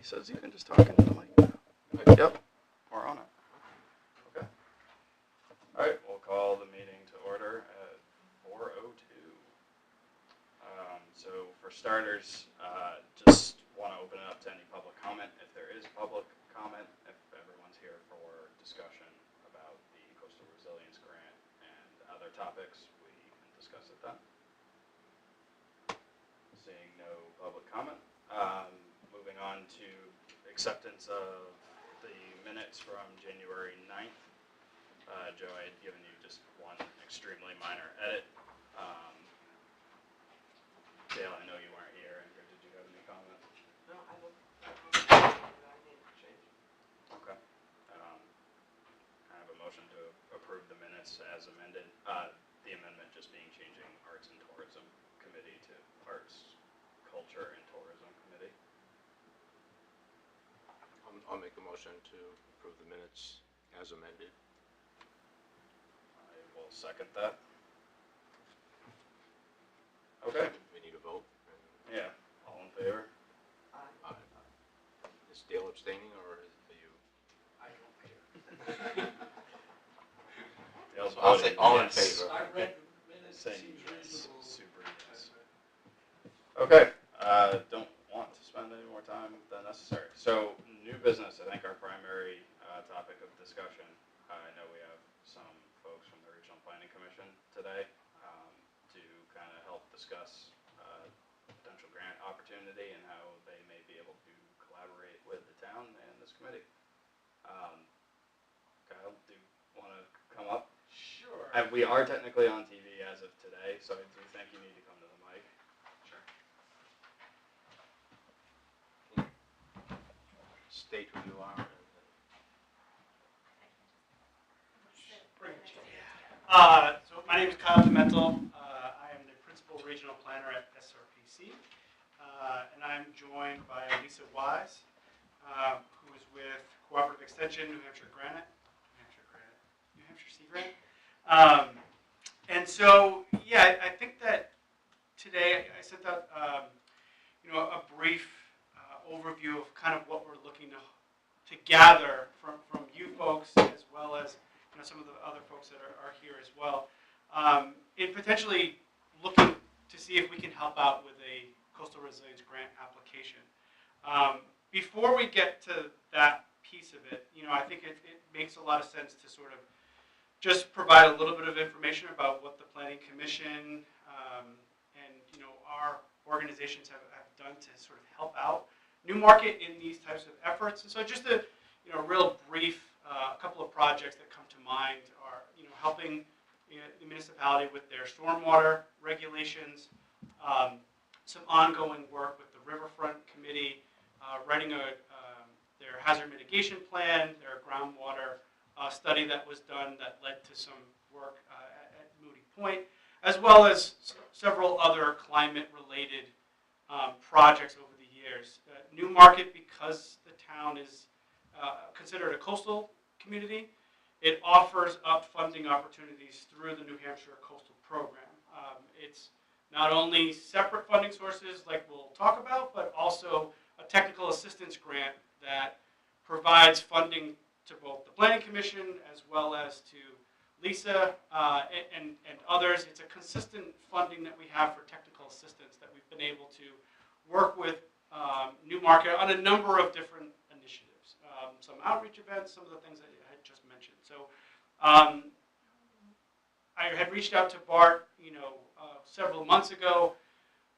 says you can just talk into the mic now. Yep, we're on it. Okay. All right, we'll call the meeting to order at 4:02. So for starters, just want to open it up to any public comment. If there is public comment, if everyone's here for discussion about the Coastal Resilience Grant and other topics, we can discuss it then. Seeing no public comment. Moving on to acceptance of the minutes from January 9th. Joe, I had given you just one extremely minor edit. Dale, I know you weren't here. Andrew, did you have any comment? No, I didn't change. Okay. I have a motion to approve the minutes as amended. The amendment just being changing Arts and Tourism Committee to Arts, Culture, and Tourism Committee. I'll make a motion to approve the minutes as amended. I will second that. Okay. We need a vote. Yeah. All in favor? Aye. Is Dale abstaining, or are you? I don't care. Dale's I'll voting say all in yes. favor. I read the minutes, Saying seems yes. reasonable. Super yes. Okay. Don't want to spend any more time than necessary. So, new business. I think our primary topic of discussion. I know we have some folks from the Regional Planning Commission today to kind of help discuss potential grant opportunity and how they may be able to collaborate with the town and this committee. Kyle, do you want to come up? Sure. And we are technically on TV as of today, so I do think you need to come to the mic. Sure. State who you are. Bring it. So my name is Kyle Pimentel. I am the Principal Regional Planner at SRPC. And I'm joined by Lisa Wise, who is with Cooperative Extension, New Hampshire Sea Grant. And so, yeah, I think that today I sent out, a brief overview of kind of what we're looking to gather from you folks, as well as some of the other folks that are here as well, in potentially looking to see if we can help out with a Coastal Resilience Grant application. Before we get to that piece of it, I think it makes a lot of sense to sort of just provide a little bit of information about what the Planning Commission and our organizations have done to sort of help out Newmarket in these types of efforts. And so just a real brief, a couple of projects that come to mind are helping the municipality with their stormwater regulations, some ongoing work with the Riverfront Committee, writing their hazard mitigation plan, their groundwater study that was done that led to some work at Moody Point, as well as several other climate-related projects over the years. Newmarket, because the town is considered a coastal community, it offers up funding opportunities through the New Hampshire Coastal Program. It's not only separate funding sources like we'll talk about, but also a technical assistance grant that provides funding to both the Planning Commission as well as to Lisa and others. It's a consistent funding that we have for technical assistance that we've been able to work with Newmarket on a number of different initiatives. Some outreach events, some of the things that I had just mentioned. So I had reached out to Bart, several months ago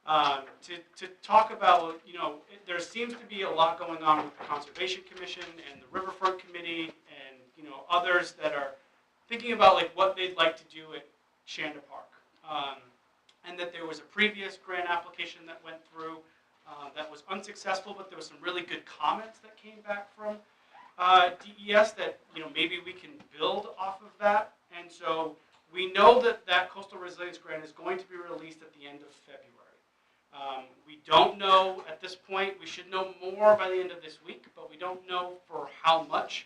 to talk about, there seems to be a lot going on with the Conservation Commission and the Riverfront Committee and, others that are thinking about like what they'd like to do at Shanda Park. And that there was a previous grant application that went through that was unsuccessful, but there was some really good comments that came back from DES that maybe we can build off of that. And so we know that Coastal Resilience Grant is going to be released at the end of February. We don't know at this point. We should know more by the end of this week, but we don't know for how much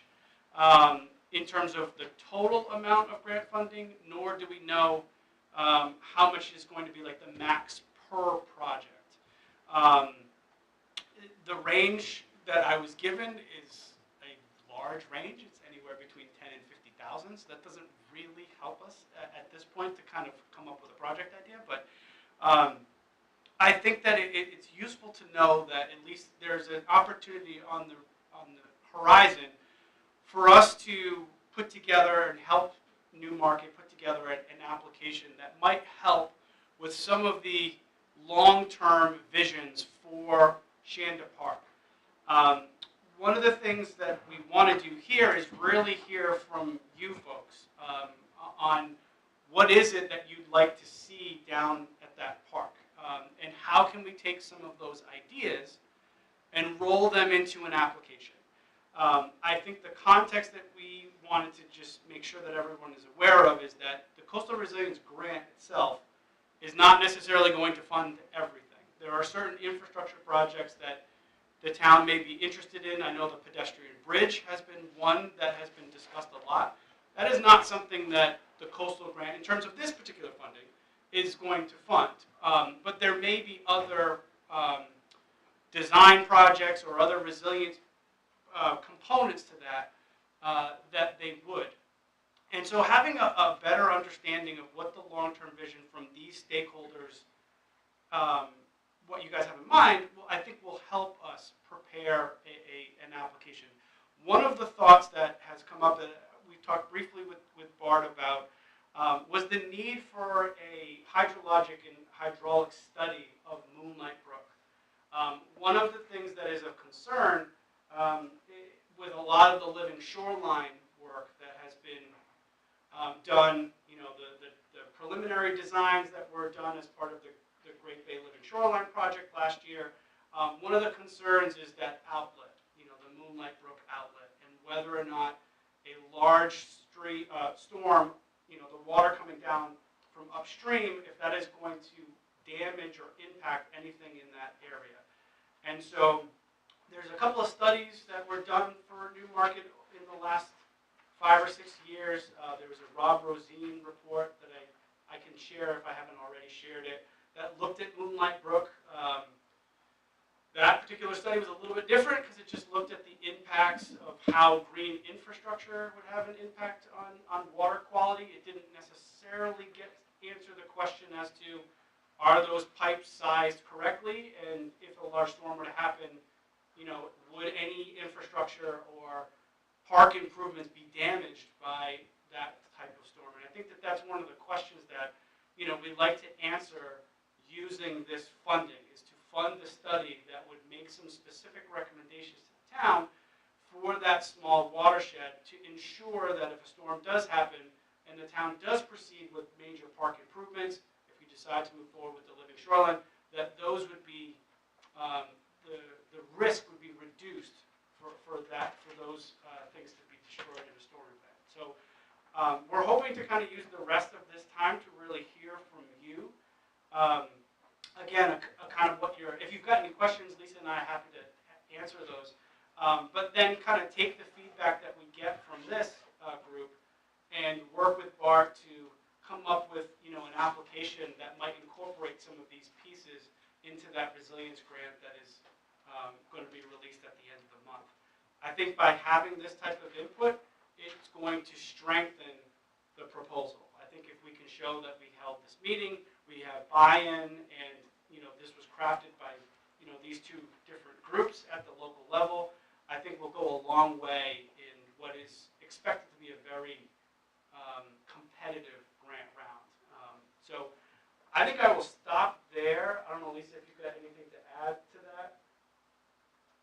in terms of the total amount of grant funding, nor do we know how much is going to be like the max per project. The range that I was given is a large range. It's anywhere between 10 and 50,000. So that doesn't really help us at this point to kind of come up with a project idea. But I think that it's useful to know that at least there's an opportunity on the horizon for us to put together and help Newmarket put together an application that might help with some of the long-term visions for Shanda Park. One of the things that we want to do here is really hear from you folks on what is it that you'd like to see down at that park, and how can we take some of those ideas and roll them into an application. I think the context that we wanted to just make sure that everyone is aware of is that the Coastal Resilience Grant itself is not necessarily going to fund everything. There are certain infrastructure projects that the town may be interested in. I know the pedestrian bridge has been one that has been discussed a lot. That is not something that the Coastal Grant, in terms of this particular funding, is going to fund. But there may be other design projects or other resilience components to that that they would. And so having a better understanding of what the long-term vision from these stakeholders, what you guys have in mind, I think will help us prepare an application. One of the thoughts that has come up that we talked briefly with Bart about was the need for a hydrologic and hydraulic study of Moonlight Brook. One of the things that is of concern with a lot of the living shoreline work that has been done, you know, the preliminary designs that were done as part of the Great Bay Living Shoreline project last year, one of the concerns is that outlet, you know, the Moonlight Brook outlet, and whether or not a large storm, you know, the water coming down from upstream, if that is going to damage or impact anything in that area. And so there's a couple of studies that were done for Newmarket in the last 5 or 6 years. There was a Rob Rosine report that I can share if I haven't already shared it, that looked at Moonlight Brook. That particular study was a little bit different because it just looked at the impacts of how green infrastructure would have an impact on water quality. It didn't necessarily answer the question as to are those pipes sized correctly, and if a large storm were to happen, you know, would any infrastructure or park improvements be damaged by that type of storm? And I think that that's one of the questions that, you know, we'd like to answer using this funding, is to fund the study that would make some specific recommendations to the town for that small watershed to ensure that if a storm does happen and the town does proceed with major park improvements, if we decide to move forward with the living shoreline, that those would be, the risk would be reduced for those things to be destroyed in a storm event. So we're hoping to kind of use the rest of this time to really hear from you. Again, a kind of if you've got any questions, Lisa and I are happy to answer those. But then kind of take the feedback that we get from this group and work with Bart to come up with, you know, an application that might incorporate some of these pieces into that resilience grant that is going to be released at the end of the month. I think by having this type of input, it's going to strengthen the proposal. I think if we can show that we held this meeting, we have buy-in, and, you know, this was crafted by, you know, these two different groups at the local level, I think we'll go a long way in what is expected to be a very competitive grant round. So I think I will stop there. I don't know, Lisa, if you've got anything to add to that.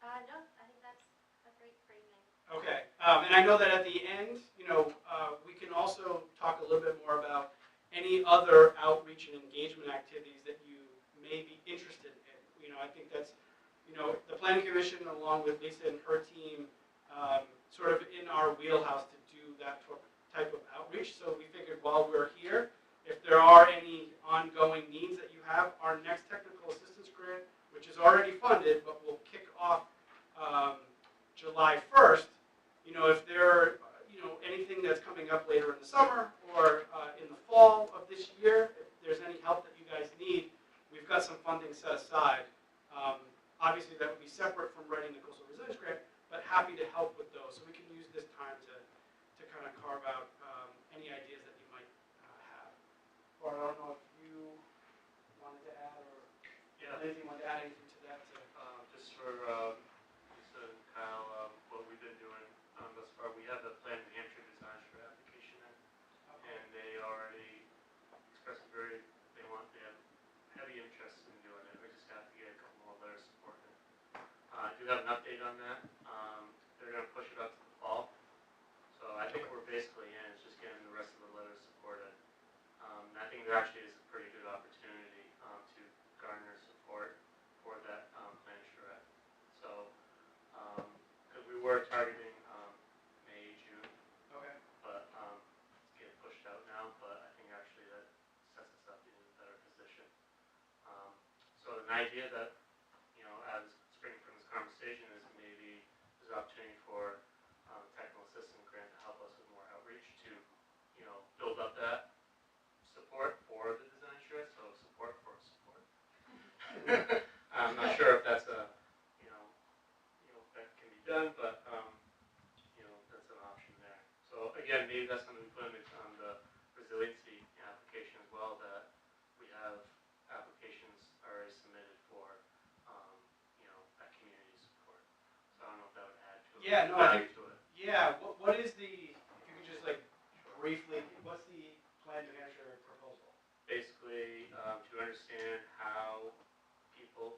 No, I think that's a great phrasing. Okay, and I know that at the end, you know, we can also talk a little bit more about any other outreach and engagement activities that you may be interested in. You know, I think that's, you know, the Planning Commission, along with Lisa and her team, sort of in our wheelhouse to do that type of outreach. So we figured while we're here, if there are any ongoing needs that you have, our next technical assistance grant, which is already funded, but will kick off July 1st, you know, if there are, you know, anything that's coming up later in the summer or in the fall of this year, if there's any help that you guys need, we've got some funding set aside. Obviously, that would be separate from writing the coastal resilience resilience grant, but happy to help with those. So we can use this time to kind of carve out any ideas that you might have. Or I don't know if you wanted to add or anything, want to add anything to that? Just for Lisa and Kyle, what we've been doing thus far, we have the Plan New Hampshire Disaster application in, and they already expressed they have heavy interest in doing it. We just have to get a couple more letters supporting it. I do have an update on that. They're going to push it up to the fall, so I think we're basically in. It's just getting the rest of the letters supported. And I think there actually is a pretty good opportunity to garner support for that plan charrette. So, because we were targeting May, June, Okay. but it's getting pushed out now. But I think actually that sets us up in a better position. So an idea that, as springing from this conversation is maybe there's an opportunity for technical assistance grant to help us with more outreach to, build up that support for the design charrette. So support for support. I'm not sure if that's a, that can be done, but that's an option there. So again, maybe that's something we put on the resiliency application as well. That we have applications already submitted for, that community support. So I don't know if that would add to it. Yeah, no, I value think, to it. yeah, what is the, if you could just like briefly, what's the Plan New Hampshire proposal? Basically, to understand how people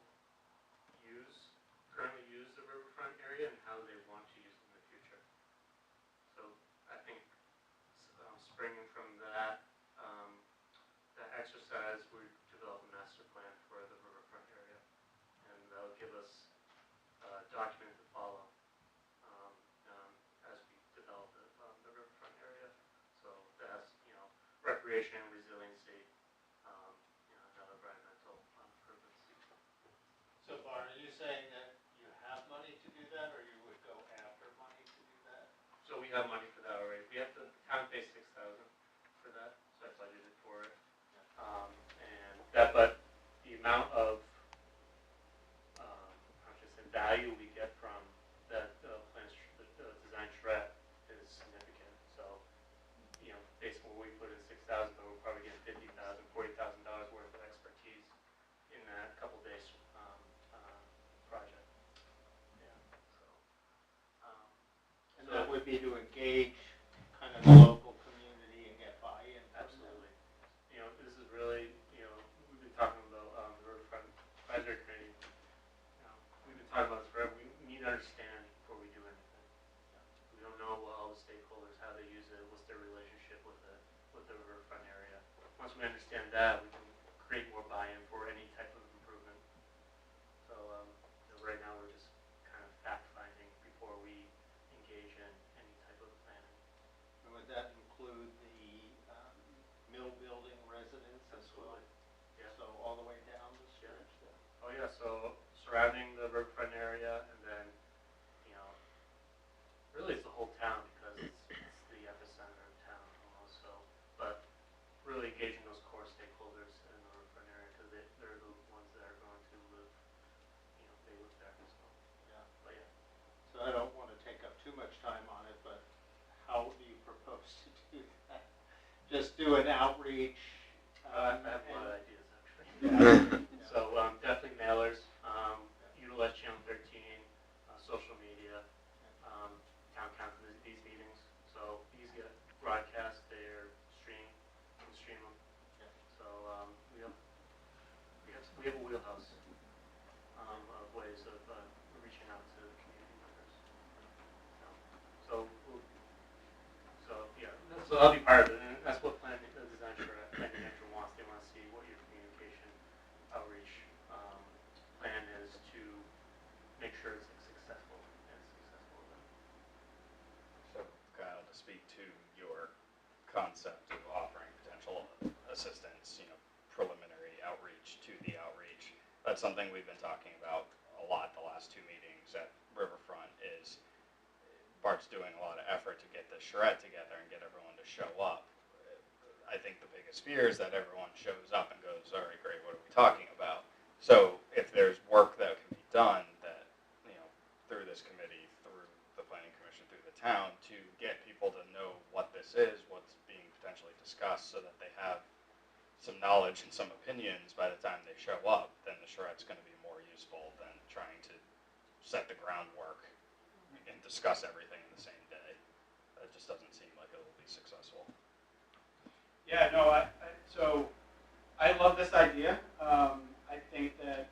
currently use the riverfront area and how they want to use it in the future. So I think springing from that exercise, we developed a master plan for the riverfront area, and that'll give us a document to follow as we develop the riverfront area. So that's recreation, resiliency, and other environmental improvements. So Bart, are you saying that you have money to do that, or you would go after money to do that? So we have money for that already. We have the town pays $6,000 for that, so I budgeted for it. And that, but the amount of how should I say, value we get from that the design charrette is significant. So based on what we put in $6,000, but we're probably getting $50,000, $40,000 worth of expertise in that couple days project. Yeah. So. And that would be to engage kind of the local community and get buy-in. Absolutely. This is really, we've been talking about the Riverfront Advisory Committee. We've been talking about this forever. We need to understand before we do anything. We don't know all the stakeholders, how they use it, what's their relationship with the riverfront area. Once we understand that, we can create more buy-in for any type of improvement. So right now we're just kind of fact-finding before we engage in any type of planning. And would that include the mill building residents as well? Absolutely. Yeah. So all the way down the stretch there? Oh yeah, so surrounding the riverfront area, and then, really it's the whole town because it's the epicenter of town almost. So, but really engaging those core stakeholders in the riverfront area because they're the ones that are going to live, they live there. So, Yeah. but yeah. So I don't want to take up too much time on it, but how do you propose to do that? Just do an outreach? I have a lot of ideas actually. Yeah. So definitely mailers, utilize Channel 13, social media, town council, these meetings. So these get broadcast, they're streamed, you can stream them. Yeah. So we have a wheelhouse of ways of reaching out to the community members. So that'll be part of it, and that's what Plan Design for Plan New Hampshire wants. They want to see what your communication outreach plan is to make sure it's successful event. So, Kyle, to speak to your concept of offering potential assistance, preliminary outreach to the outreach, that's something we've been talking about a lot the last two meetings at Riverfront. Is Bart's doing a lot of effort to get the charrette together and get everyone to show up. I think the biggest fear is that everyone shows up and goes, all right, great, what are we talking about? So if there's work that can be done that, through this committee town to get people to know what this is, what's being potentially discussed, so that they have some knowledge and some opinions by the time they show up, then the charrette's going to be more useful than trying to set the groundwork and discuss everything in the same day. It just doesn't seem like it will be successful. Yeah, no, so I love this idea. I think that,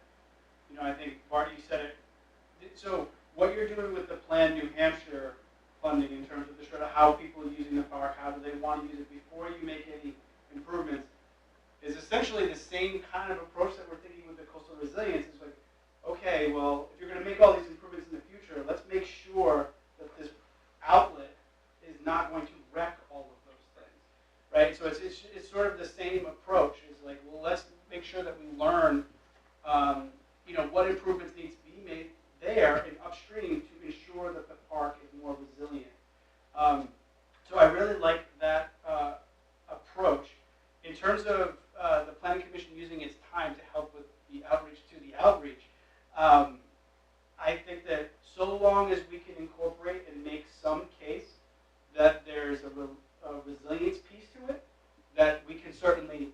I think Bart, you said it. So what you're doing with the Plan New Hampshire funding in terms of the sort of how people are using the park, how do they want to use it before you make any improvements, is essentially the same kind of approach that we're thinking with the coastal resilience. It's like, okay, well, if you're going to make all these improvements in the future, let's make sure that this outlet is not going to wreck all of those things, right? So it's sort of the same approach. It's like, well, let's make sure that we learn, what improvements need to be made there and upstream to ensure that the park is more resilient. So I really like that approach. In terms of the Planning Commission using its time to help with the outreach, I think that so long as we can incorporate and make some case that there's a resilience piece to it, that we can certainly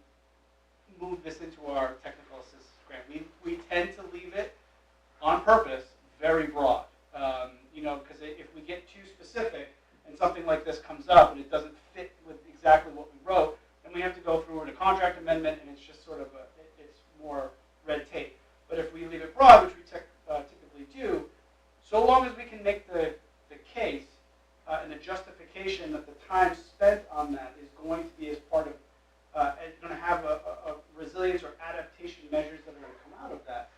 move this into our technical assistance grant. We tend to leave it on purpose very broad, because if we get too specific and something like this comes up and it doesn't fit with exactly what we wrote, then we have to go through a contract amendment, and it's just sort of it's more red tape. But if we leave it broad, which we typically do, so long as we can make the case and the justification that the time spent on that is going to be as part of, going to have a resilience or adaptation measures that are going to come out of that,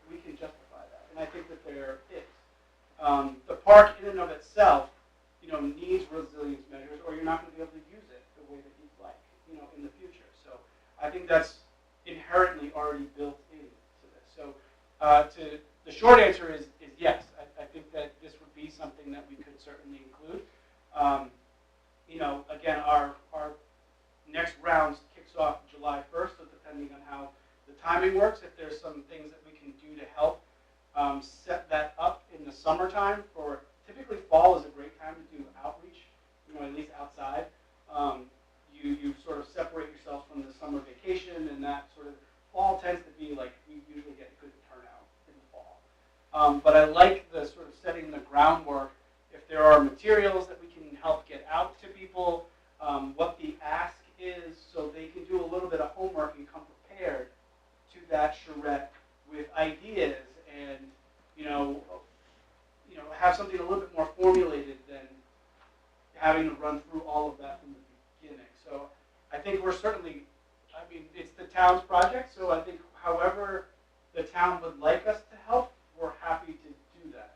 we can justify that. And I think that there is. The park in and of itself, needs resilience measures, or you're not going to be able to use it the way that you'd like, in the future. So I think that's inherently already built into this. So the short answer is yes. I think that this would be something that we could certainly include. Again, our next round kicks off July 1st, so depending on how the timing works, if there's some things that we can do to help set that up in the summertime. For typically fall is a great time to do outreach, at least outside. You sort of separate yourself from the summer vacation, and that sort of fall tends to be like we usually get good turnout in the fall. But I like the sort of setting the groundwork. If there are materials that we can help get out to people, what the ask is, so they can do a little bit of homework and come prepared to that charrette with ideas and have something a little bit more formulated than having to run through all of that from the beginning. So I think we're certainly, it's the town's project, so I think however the town would like us to help, we're happy to do that.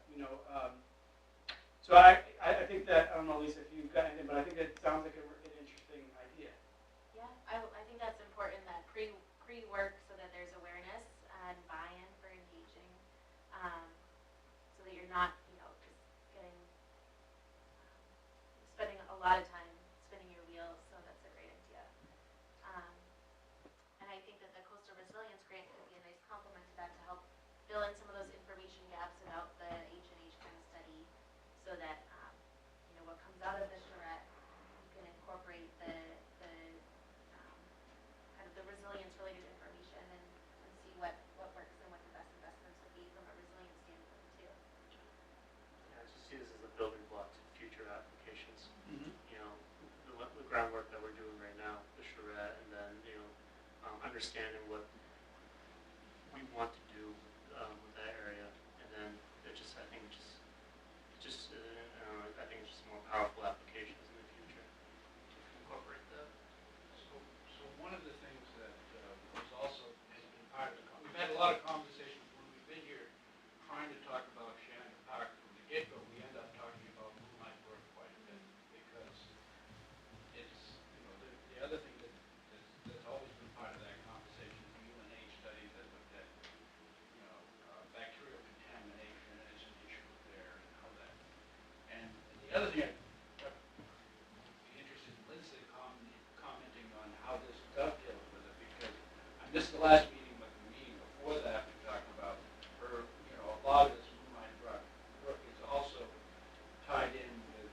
So I think that, I don't know, Lisa, if you've got anything, but I think it sounds like an interesting idea. Yeah, I think that's important, that pre-work, so that there's awareness and buy-in for engaging, so that you're not, just spending a lot of time spinning your wheels. So that's a great idea. And I think that the coastal resilience grant could be a nice complement to that, to help fill in some of those information gaps about the H&H kind of study, so that what comes out of the charrette, you can incorporate the kind of the resilience related information and see what works and what the best investments would be from a resilience standpoint too. Yeah, I just see this as a building block to future applications. The groundwork that we're doing right now, the charrette, and then understanding what we want to do with that area, and then I think it's just more powerful applications in the future to incorporate that. So one of the things that was also has been part of we've had a lot of conversations when we've been here trying to talk about Shannon Park from the get-go. We end up talking about Moonlight Brook quite a bit, because it's, the other thing that's always been part of that conversation, the UNH study that looked at, bacterial contamination as an issue there, and how that. And the other thing I'd be interested in Lindsay commenting on how this dovetails with it, because I missed the last meeting, but the meeting before that, we talked about her, a lot of this Moonlight Brook is also tied in with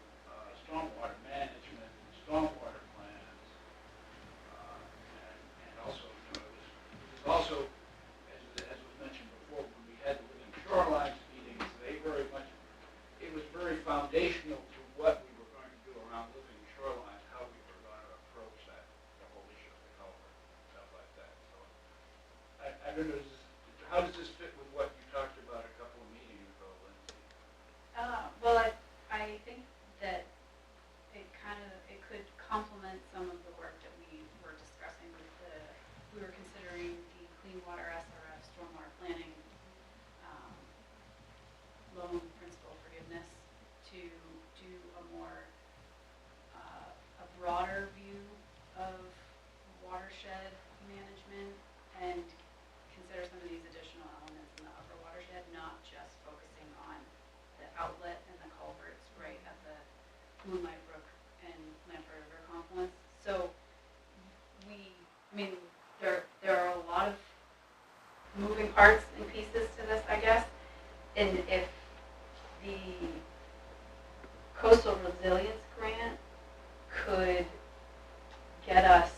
get us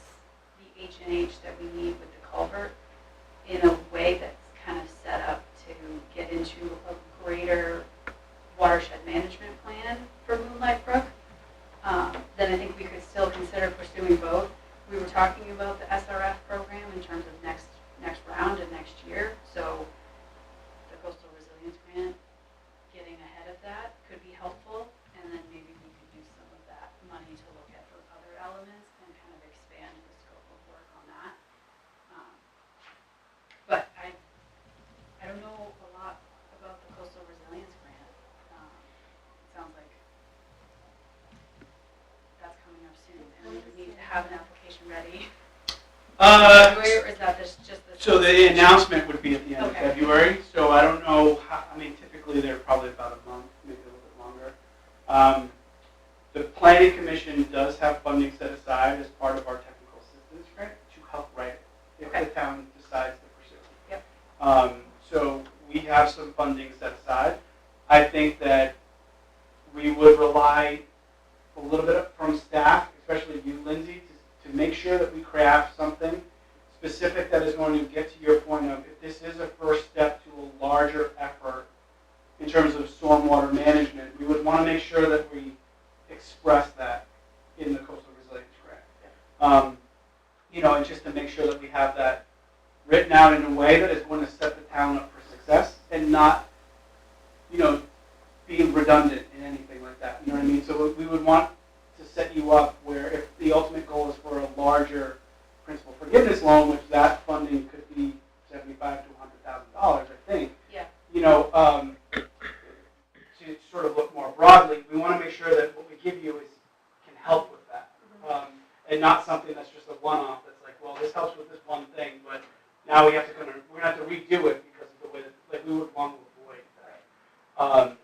the H&H that we need with the culvert in a way that's kind of set up to get into a greater watershed management plan for Moonlight Brook, then I think we could still consider pursuing both. We were talking about the SRF program in terms of next round and next year, so the coastal resilience grant, getting ahead of that could be helpful, and then maybe we could use some of that money to look at those other elements and kind of expand the scope of work on that. But I don't know a lot about the coastal resilience grant. It sounds like that's coming up soon, and we would need to have an application ready. Or is that just the? So the announcement would be at the end Okay. of February, so I don't know how, I mean, typically they're probably about a month, maybe a little bit longer. The planning commission does have funding set aside as part of our technical assistance grant to help write it, if Okay. the town decides to pursue it. Yep. So we have some funding set aside. I think that we would rely a little bit from staff, especially you, Lindsay, to make sure that we craft something specific that is going to get to your point of, if this is a first step to a larger effort in terms of stormwater management, we would want to make sure that we express that in the coastal resilience grant. And just to make sure that we have that written out in a way that is going to set the town up for success and not, be redundant in anything like that. You know what I mean? So we would want to set you up where if the ultimate goal is for a larger principal forgiveness loan, which that funding could be $75,000 to $100,000, I think. Yeah. To sort of look more broadly, we want to make sure that what we give you can help with that, and not something that's just a one-off. That's like, well, this helps with this one thing, but now we're gonna have to redo it because of the way that we would want to avoid that.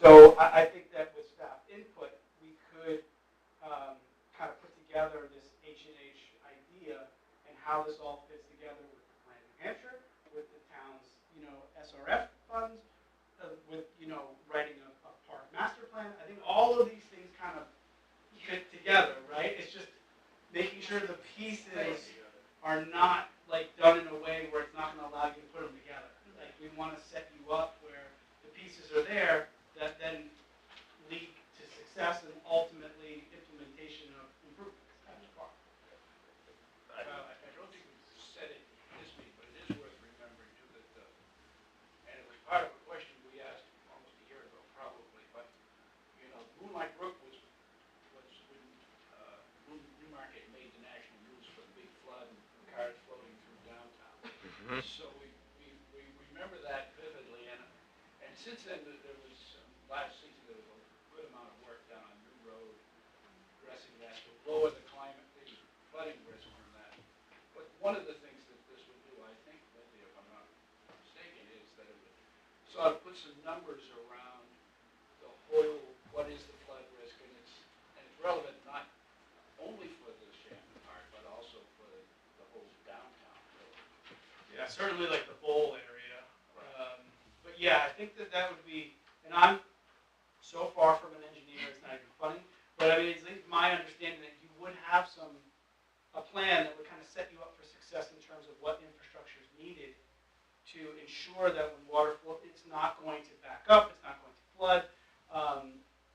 So I think that with staff input, we could kind of put together this H&H idea and how this all fits together with the Plan New Hampshire, with the town's, SRF funds, with, writing a park master plan. I think all of these things kind of fit together, right? It's just making sure the pieces are not like done in a way where it's not going to allow you to put them together. Like we want to set you up where the pieces are there that then lead to success and ultimately implementation of improvements at the park. I don't think we said it this meeting, but it is worth remembering too that, and it was part of a question we asked almost a year ago, probably. But Moonlight Brook was when Newmarket made the national news for the big flood and cars floating through downtown. So we remember that vividly, and since then there was last season there was a good amount of work done on New Road, addressing that to lower the flooding risk from that. But one of the things that this would do, I think, Lindsay, if I'm not mistaken, is that it would sort of put some numbers around the whole, what is the flood risk, and it's relevant not only for the Shannon Park, but also for the whole downtown. Yeah, certainly like the bowl area. But yeah, I think that would be, and I'm so far from an engineer, it's not even funny, but I mean, it's my understanding that you would have a plan that would kind of set you up for success in terms of what infrastructure is needed to ensure that when water flow, it's not going to back up, it's not going to flood.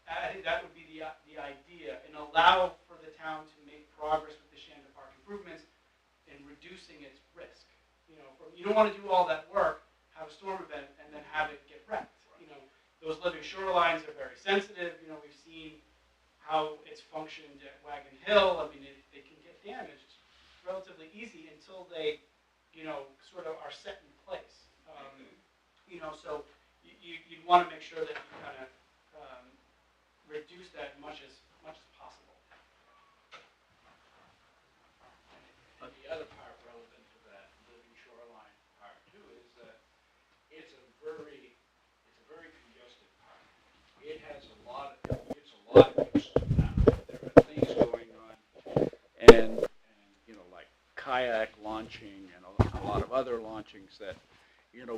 I think that would be the idea, and allow for the town to make progress with the Shandon Park improvements and reducing its risk. You don't want to do all that work, have a storm event, and then have it get wrecked. Those living shorelines are very sensitive. We've seen how it's functioned at Wagon Hill. I mean, they can get damaged relatively easy until they, sort of are set in place. So you'd want to make sure that you kind of reduce that as much as possible. And the other part relevant to that living shoreline part too is that it's a very congested park. It has a lot of use now. There are things going on, and like kayak launching and a lot of other launchings that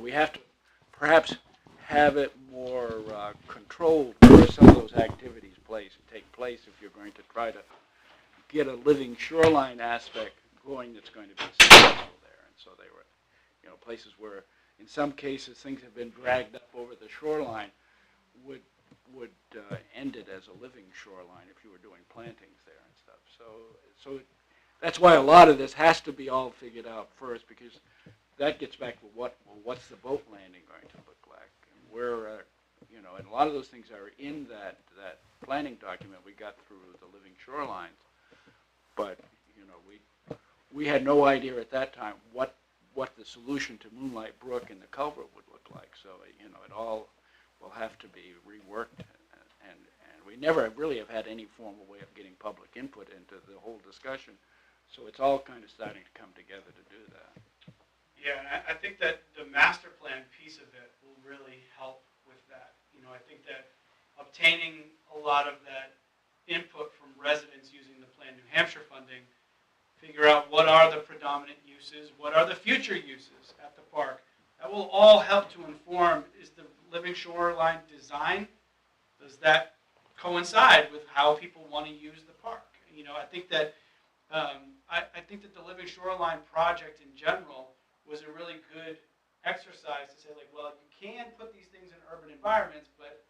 we have to perhaps have it more controlled where some of those activities take place if you're going to try to get a living shoreline aspect going that's going to be successful there. And so they were, places where, in some cases, things have been dragged up over the shoreline would end it as a living shoreline if you were doing plantings there and stuff. So that's why a lot of this has to be all figured out first, because that gets back to what's the boat landing going to look like, and where, and a lot of those things are in that planning document we got through the living shorelines. But we had no idea at that time what the solution to Moonlight Brook and the culvert would look like. So it all will have to be reworked, and we never really have had any formal way of getting public input into the whole discussion. So it's all kind of starting to come together to do that. Yeah, and I think that the master plan piece of it will really help with that. I think that obtaining a lot of that input from residents using the Plan New Hampshire funding, figure out what are the predominant uses, what are the future uses at the park. That will all help to inform, is the living shoreline design, does that coincide with how people want to use the park? I think that I think that the living shoreline project in general was a really good exercise to say, like, well, you can put these things in urban environments, but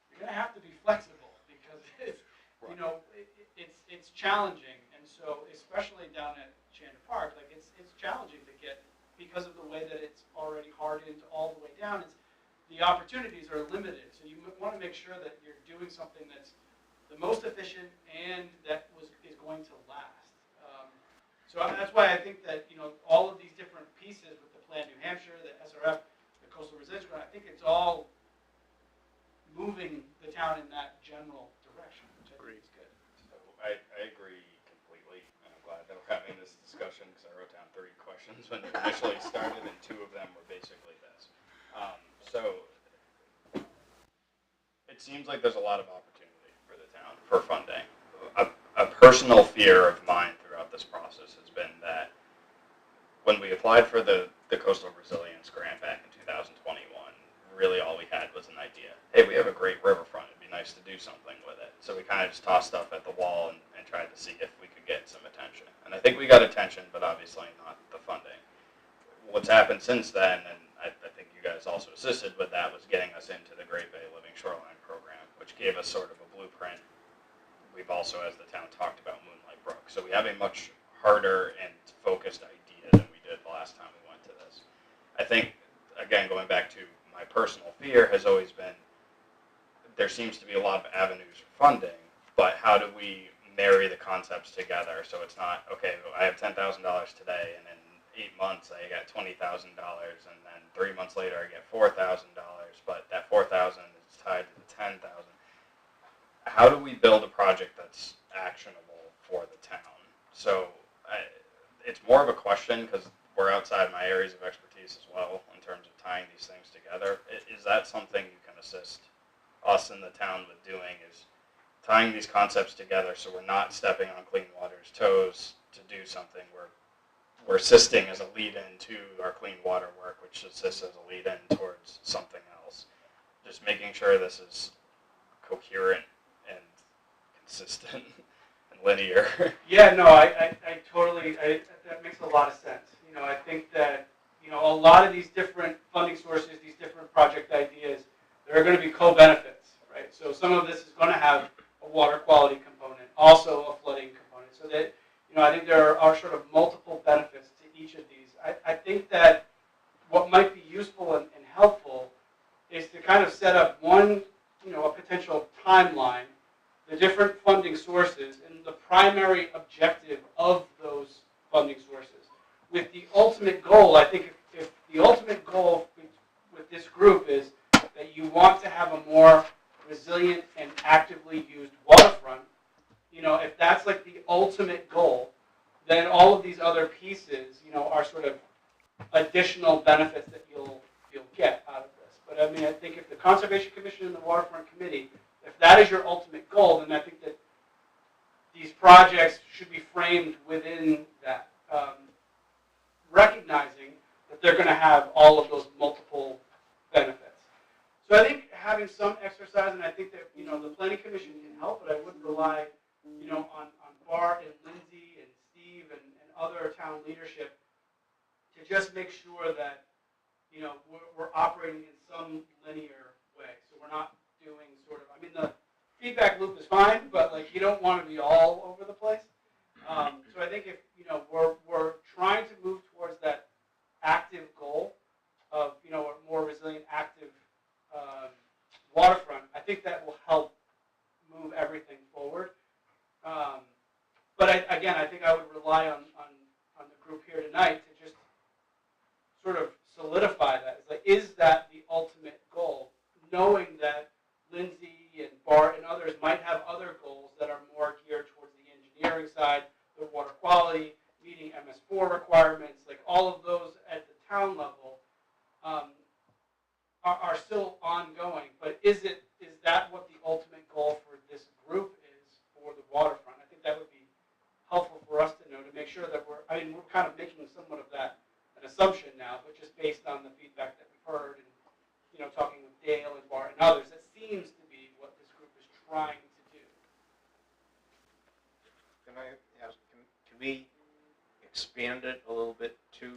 you're going to have to be flexible because it's, it's challenging. And so, especially down at Shannon Park, like it's challenging to get, because of the way that it's already hardened all the way down. The opportunities are limited, so you want to make sure that you're doing something that's the most efficient and that is going to last. So that's why I think that all of these different pieces with the Plan New Hampshire, the SRF, the Coastal Resilience Grant, I think it's all moving the town in that general direction, which I think is good. So I agree completely, and I'm glad that we're having this discussion because I wrote down 30 questions when you initially started, and 2 of them were basically this. So it seems like there's a lot of opportunity for the town for funding. A personal fear of mine throughout this process has been that when we applied for the Coastal Resilience Grant back in 2021, really all we had was an idea. Hey, we have a great riverfront. It'd be nice to do something with it. So we kind of just tossed stuff at the wall and tried to see if we could get some attention. And I think we got attention, but obviously not the funding. What's happened since then, and I think you guys also assisted with that, was getting us into the Great Bay Living Shoreline Program, which gave us sort of a blueprint. We've also, as the town, talked about Moonlight Brook. So we have a much harder and focused idea than we did the last time we went to this. I think, again, going back to my personal fear has always been there seems to be a lot of avenues for funding, but how do we marry the concepts together so it's not, okay, I have $10,000 today, and in 8 months I get $20,000, and then 3 months later I get $4,000, but that $4,000 is tied to the $10,000. How do we build a project that's actionable for the town? So it's more of a question because we're outside my areas of expertise as well in terms of tying these things together. Is that something you can assist us in the town with doing, is tying these concepts together so we're not stepping on Clean Water's toes to do something we're assisting as a lead-in to our clean water work, which assists as a lead-in towards something else. Just making sure this is coherent and consistent and linear. Yeah, no, I totally, that makes a lot of sense. I think that, a lot of these different funding sources, these different project ideas, there are going to be co-benefits, right? So some of this is going to have a water quality component, also a flooding component, so that, I think there are sort of multiple benefits to each of these. I think that what might be useful and helpful is to kind of set up one, a potential timeline, the different funding sources, and the primary objective of those funding sources. With the ultimate goal, I think if the ultimate goal with this group is that you want to have a more resilient and actively used waterfront, if that's like the ultimate goal, then all of these other pieces, are sort of additional benefits that you'll get out of this. But I mean, I think if the Conservation Commission and the Waterfront Committee, if that is your ultimate goal, then I think that these projects should be framed within that, recognizing that they're going to have all of those multiple benefits. So I think having some exercise, and I think that the Planning Commission can help, but I wouldn't rely on Bart and Lindsay and Steve and other town leadership to just make sure that, you know, we're operating in some linear way. So we're not doing sort of, I mean, the feedback loop is fine, but like you don't want to be all over the place. So I think if, you know, we're trying to move towards that active goal of, you know, a more resilient, active waterfront, I think that will help move everything forward. But I think I would rely on the group here tonight to just sort of solidify that. It's like, is that the ultimate goal? Knowing that Lindsay and Bart and others might have other goals that are more geared towards the engineering side, the water quality, meeting MS4 requirements, like all of those at the town level are still ongoing. But is that what the ultimate goal for this group is for the waterfront? I think that would be helpful for us to know, to make sure that we're kind of making somewhat of that an assumption now, but just based on the feedback that we've heard and, you know, talking with Dale and Bart and others, that seems to be what this group is trying to do. Can I ask, can we expand it a little bit to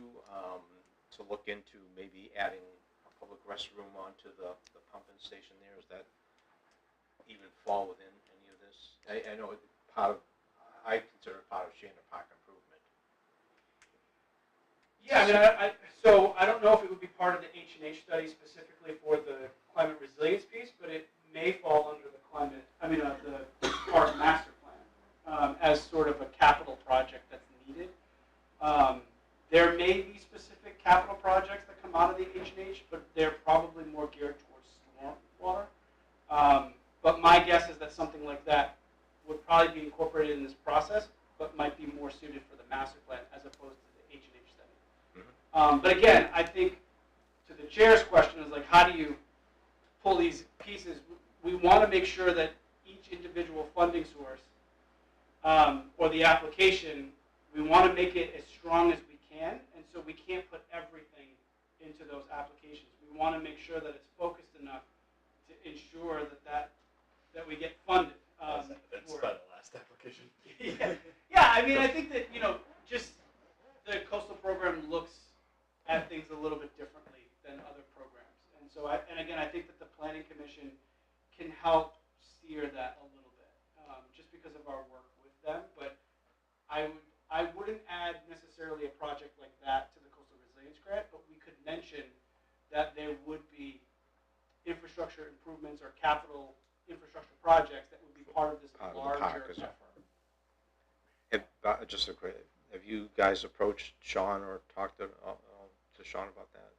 look into maybe adding a public restroom onto the pumping station there? Does that even fall within any of this? I know I consider it part of Shannon Park improvement. Yeah, I mean, so I don't know if it would be part of the H&H study specifically for the climate resilience piece, but it may fall under the the park master plan as sort of a capital project that's needed. There may be specific capital projects that come out of the H&H, but they're probably more geared towards stormwater. But my guess is that something like that would probably be incorporated in this process, but might be more suited for the master plan as opposed to the H&H study. Mm-hmm. But again, I think to the chair's question is like, how do you pull these pieces? We want to make sure that each individual funding source or the application, we want to make it as strong as we can, and so we can't put everything into those applications. We want to make sure that it's focused enough to ensure that we get funded. That's by the last application. Yeah, I mean, I think that, you know, just the coastal program looks at things a little bit differently than other programs. And so, I think that the Planning Commission can help steer that a little bit, just because of our work with them. But I wouldn't add necessarily a project like that to the Coastal Resilience Grant, but we could mention that there would be infrastructure improvements or capital infrastructure projects that would be part of this larger effort. Have you guys approached Sean or talked to Sean about that?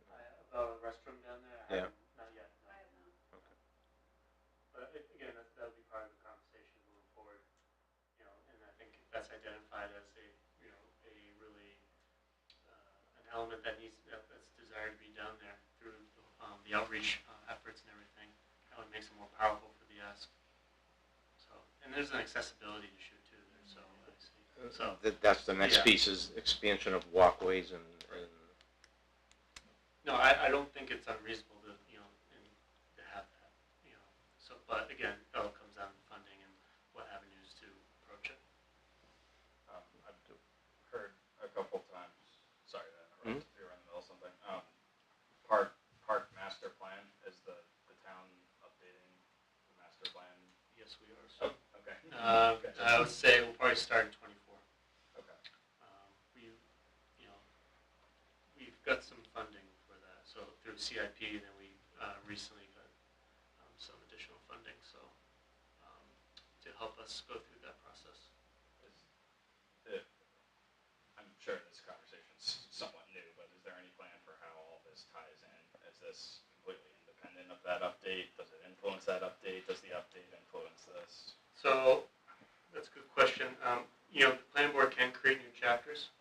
About a restroom down there? Yeah. Not yet. No. I have not. Okay. But again, that'll be part of the conversation moving forward. You know, and I think that's identified as a really an element that's desired to be down there through the outreach efforts and everything. That would makes it more powerful for the ask. So, and there's an accessibility issue too there. So I see. So That's the next piece, is expansion of walkways and no, I don't think it's unreasonable to to have that. So but again, it all comes down to funding and what avenues to approach it. I've heard a couple times. Sorry to interrupt if you're in the middle of something. Park master plan, is the town updating the master plan? Yes, we are. So Okay. I would say we'll probably start in 24. Okay. We've got some funding for that. So through CIP, and then we recently got some additional funding. So to help us go through that process. I'm sure this conversation's somewhat new, but is there any plan for how all this ties in? Is this completely independent of that update? Does it influence that update? Does the update influence this? So that's a good question. The planning board can create new chapters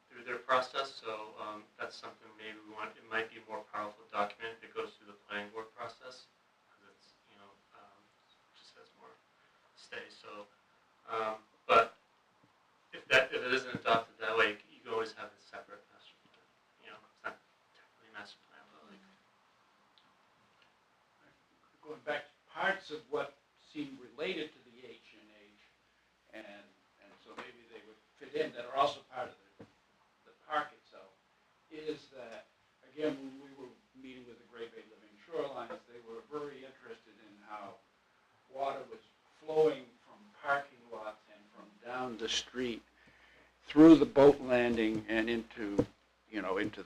through their process. So that's something maybe we want. It might be a more powerful document if it goes through the planning board process, because it's just has more stay. So, but if it isn't adopted that way, you can always have a separate master plan. It's not technically master plan, but like. Going back to parts of what seem related to the H&H and again, that are also part of the park itself, is that, again, when we were meeting with the Great Bay Living Shorelines, they were very interested in how water was flowing from parking lots and from down the street through the boat landing and into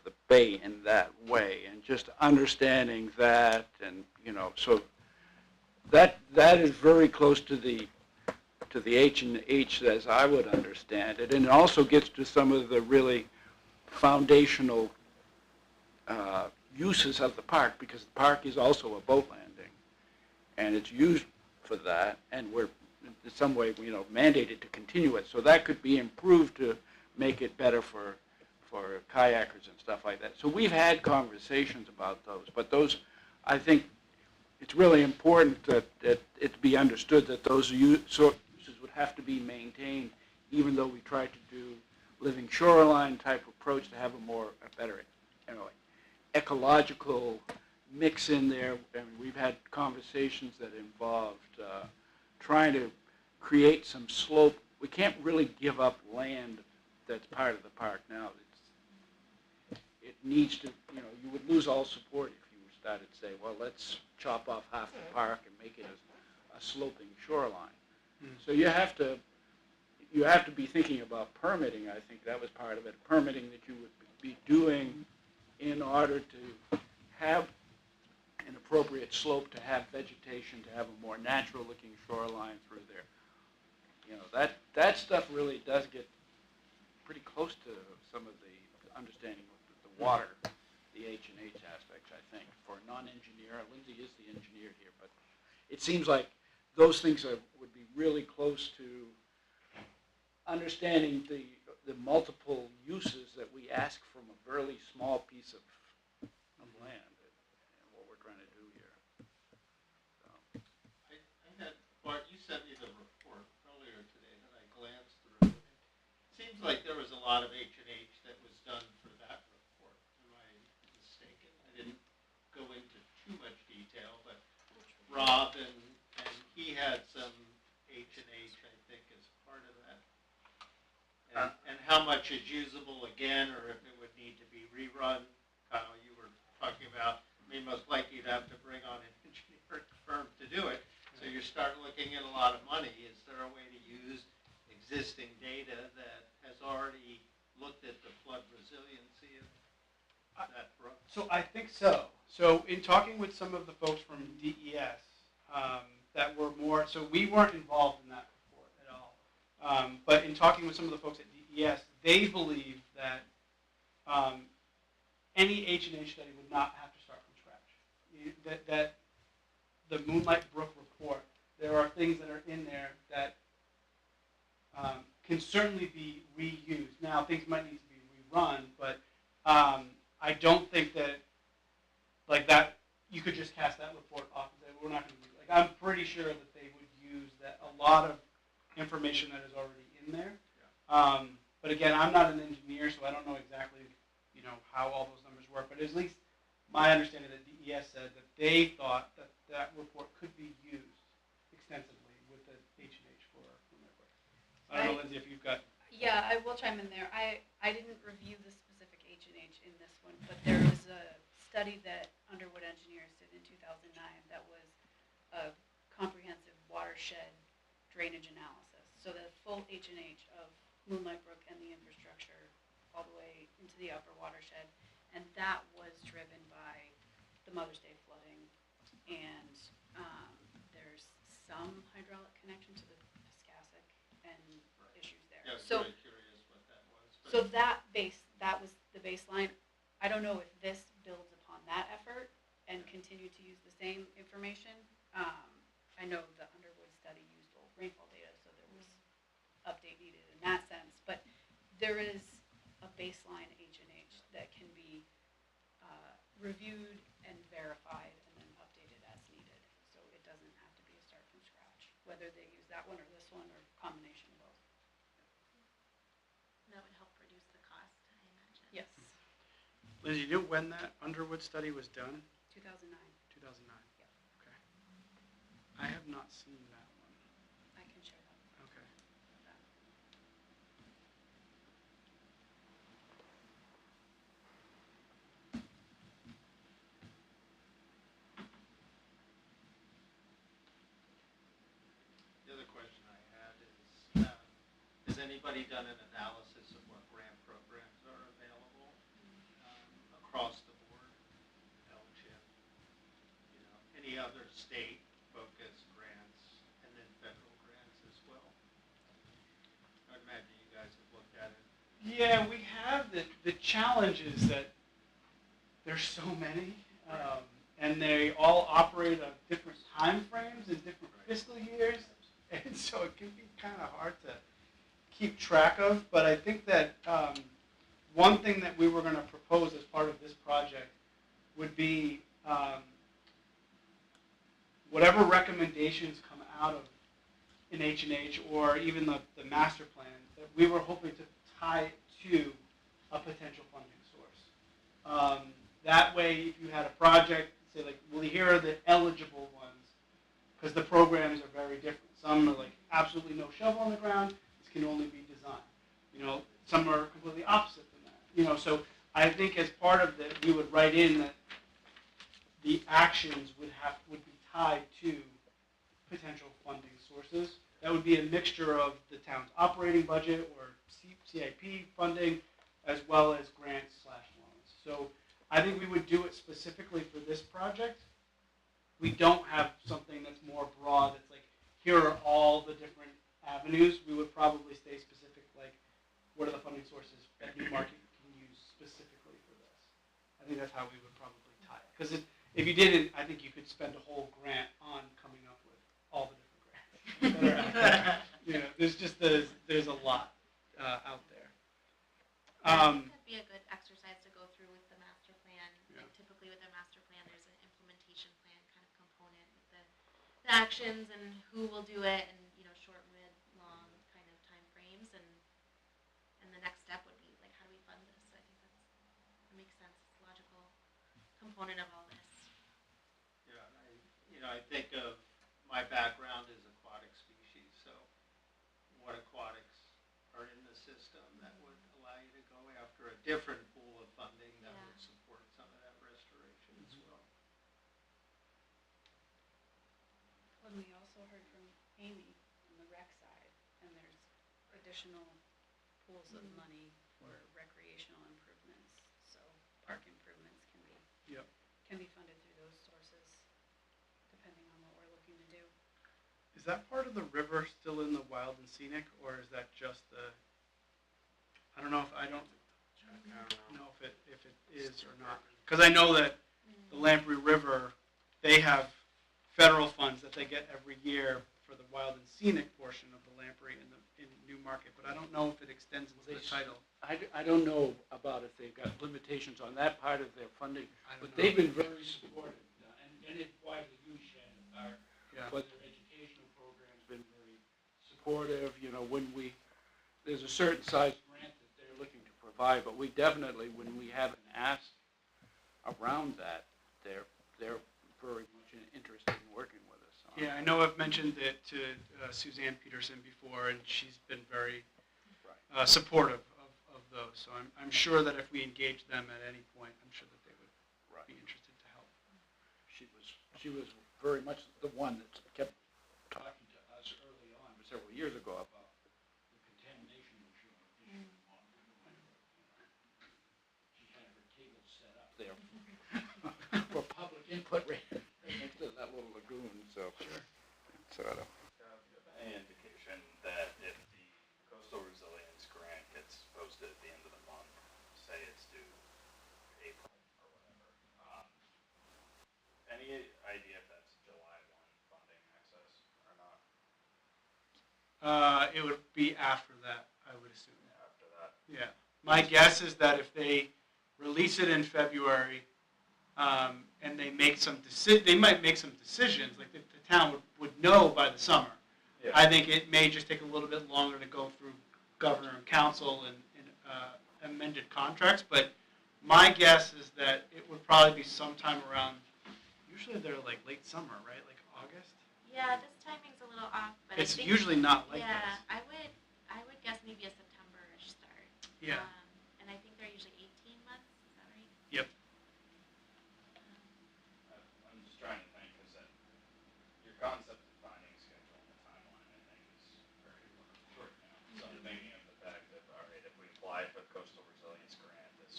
the bay in that way, and just understanding that, and, so that is very close to the H&H as I would understand it, and it also gets to some of the really foundational uses of the park, because the park is also a boat landing, and it's used for that, and we're in some way, mandated to continue it. So that could be improved to make it better for kayakers and stuff like that. So we've had conversations about those, but those, I think, it's really important that it be understood that those sources would have to be maintained, even though we try to do living shoreline type approach to have a better, ecological mix in there. And we've had conversations that involved trying to create some slope. We can't really give up land that's part of the park now. It needs to, you would lose all support if you started to say, well, let's chop off half the park and make it a sloping shoreline. So you have to be thinking about permitting. I think that was part of it. Permitting that you would be doing in order to have an appropriate slope, to have vegetation, to have a more natural looking shoreline through there. That stuff really does get pretty close to some of the understanding of the water, the H&H aspects, I think, for a non-engineer. Lindsay is the engineer here, but it seems like those things would be really close to understanding the multiple uses that we ask from a fairly small piece of land, and what we're trying to do here. So. I had, Bart, you sent me the report earlier today that I glanced through. It seems like there was a lot of H&H that was done for that report. Am I mistaken? I didn't go into too much detail, but Rob and he had some H&H, I think, as part of that. And how much is usable again, or if it would need to be rerun? Kyle, you were talking about, most likely you'd have to bring on an engineering firm to do it. So you start looking at a lot of money. Is there a way to use existing data that has already looked at the flood resiliency of that brook? So I think so. So in talking with some of the folks from DES that were more, so we weren't involved in that report at all. But in talking with some of the folks at DES, they believe that any H&H study would not have to start from scratch. That the Moonlight Brook report, there are things that are in there that can certainly be reused. Now, things might need to be rerun, but I don't think that, like that, you could just cast that report off and say, we're not going to do it. Like, I'm pretty sure that they would use that, a lot of information that is already in there. Yeah. But again, I'm not an engineer, so I don't know exactly, how all those numbers work. But at least my understanding that DES said that they thought that that report could be used extensively with the H&H for network. I don't know, Lindsay, if you've got. Yeah, I will chime in there. I didn't review the specific H&H in this one, but there was a study that Underwood Engineers did in 2009 that was a comprehensive watershed drainage analysis. So the full H&H of Moonlight Brook and the infrastructure all the way into the upper watershed. And that was driven by the Mother's Day flooding. And there's some hydraulic connection to the Piscassic and issues there. Yeah, I was So, really curious what that was. so that was the baseline. I don't know if this builds upon that effort and continue to use the same information. I know the Underwood study used old rainfall data, so there was update needed in that sense. But there is a baseline H&H that can be reviewed and verified and then updated as needed. So it doesn't have to be a start from scratch, whether they use that one or this one or combination of both. That would help reduce the cost, I imagine. Yes. Lindsay, you know when that Underwood study was done? 2009. 2009. Yep. Okay. I have not seen that one. I can share that. Okay. anybody done an analysis of what grant programs are available across the board? LCHIP, any other state-focused grants, and then federal grants as well? I would imagine you guys have looked at it. Yeah, we have. The challenge is that there's so many, and they all operate on different time frames and different fiscal years, and so it can be kind of hard to keep track of. But I think that one thing that we were going to propose as part of this project would be whatever recommendations come out of an H&H or even the master plan, that we were hoping to tie it to a potential funding source. That way, if you had a project, say like, well, here are the eligible ones, because the programs are very different. Some are like absolutely no shovel on the ground. This can only be design. Some are completely opposite than that. So I think as part of that, we would write in that the actions would be tied to potential funding sources. That would be a mixture of the town's operating budget or CIP funding, as well as grants/loans. So I think we would do it specifically for this project. We don't have something that's more broad. That's like, here are all the different avenues. We would probably stay specific, like, what are the funding sources that Newmarket can use specifically for this? I think that's how we would probably tie it. Because if you didn't, I think you could spend a whole grant on coming up with all the different grants. There's a lot out there. That'd be a good exercise to go through with the master plan. Yeah. Like typically with a master plan, there's an implementation plan kind of component with the actions and who will do it, and short, mid, long kind of time frames, and the next step would be like, how do we fund this? So I think that makes sense. It's a logical component of all this. Yeah, I think of my background as aquatic species, so what aquatics are in the system that would allow you to go after a different pool of funding that would support some of that restoration as well. When we also heard from Amy on the rec side, and there's additional pools of money for recreational improvements, so park improvements can be funded through those sources, depending on what we're looking to do. Is that part of the river still in the wild and scenic, or is that just the? I don't know if if it is or not, because I know that the Lamprey River, they have federal funds that they get every year for the wild and scenic portion of the Lamprey in Newmarket, but I don't know if it extends into the title. I don't know about if they've got limitations on that part of their funding, but they've been very supportive, and it's widely used, Shannon Park. Yeah. But their educational program's been very supportive. There's a certain size grant that they're looking to provide, but we definitely, when we have an ask around that, they're very much interested in working with us. Yeah, I know I've mentioned it to Suzanne Peterson before, and she's been very supportive of those. So I'm sure that if we engage them at any point, I'm sure that they would be interested to help. She was very much the one that kept talking to us early on, several years ago, about the contamination issue on Riverfront. She had her table set up there for public input right next to that little lagoon. So, sure. Do you have any indication that if the coastal resilience grant gets posted at the end of the month, say it's due April or whatever, any idea if that's July 1 funding access or not? It would be after that, I would assume. After that. Yeah. My guess is that if they release it in February, and they make they might make some decisions, like the town would know by the summer. Yeah. I think it may just take a little bit longer to go through governor and council and amended contracts, but my guess is that it would probably be sometime around, usually they're like late summer, right? Like August? Yeah, this timing's a little off, but It's I think, usually not like yeah, this. I would guess maybe a September-ish start. Yeah. And I think they're usually 18 months, is that right? Yep. I'm just trying to think, because your concept of finding schedule and the timeline, I think, is very short now. So I'm thinking of the